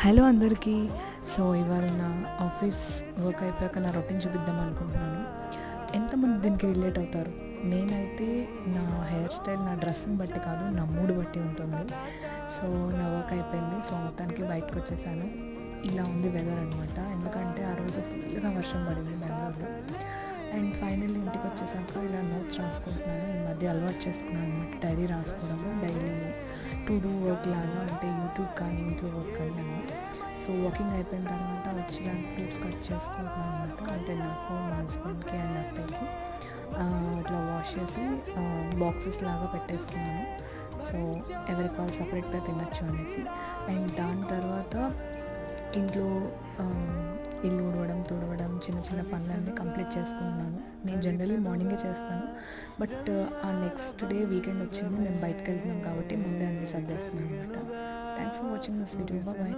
Hello అందరికీ. So ఇవాళ నా ఆఫీస్ వర్క్ అయిపోయాక నా రొటీన్ చూపిద్దాం అనుకుంటున్నాను. ఎంతమంది దీనికి రిలేట్ అవుతారు? నేనైతే నా హెయిర్ స్టైల్ నా డ్రెస్సింగ్ బట్టి కాదు, నా మూడ్ బట్టి ఉంటుంది. సో నా వర్క్ అయిపోయింది. సో మొత్తానికి బయటకు వచ్చేసాను. ఇలా ఉంది వెదర్ అనమాట. ఎందుకంటే ఆ రోజు ఫుల్గా వర్షం పడింది బెంగళూరులో. అండ్ ఫైనల్లీ ఇంటికి వచ్చేసాక ఇలా నోట్స్ రాసుకుంటున్నాను. ఈ మధ్య అలవాటు చేసుకున్నాను అనమాట డైరీ రాసుకోవడము. డైలీ టు డూ వర్క్ లాగా, అంటే యూట్యూబ్ కానీ ఇంట్లో వర్క్ కానీ అన్నీ. సో వాకింగ్ అయిపోయిన తర్వాత వచ్చి దాని ఫ్రూట్స్ కట్ చేసుకుంటున్నాను అనమాట. అంటే నాకు, మా హస్బెండ్కి అండ్ అత్తయ్యకి ఇట్లా వాష్ చేసి బాక్సెస్ లాగా పెట్టేస్తున్నాను. సో ఎవరికి వాళ్ళు సపరేట్గా తినచ్చు అనేసి. అండ్ దాని తర్వాత ఇంట్లో ఇల్లు ఊడవడం, తుడవడం, చిన్న చిన్న పనులన్నీ కంప్లీట్ చేసుకుంటున్నాను. నేను జనరల్లీ మార్నింగే చేస్తాను, బట్ ఆ నెక్స్ట్ డే వీకెండ్ వచ్చింది, మేము బయటకు వెళ్తున్నాం కాబట్టి ముందే అన్నీ సర్దేస్తున్నాను అనమాట. Thanks for watching this video. Bye.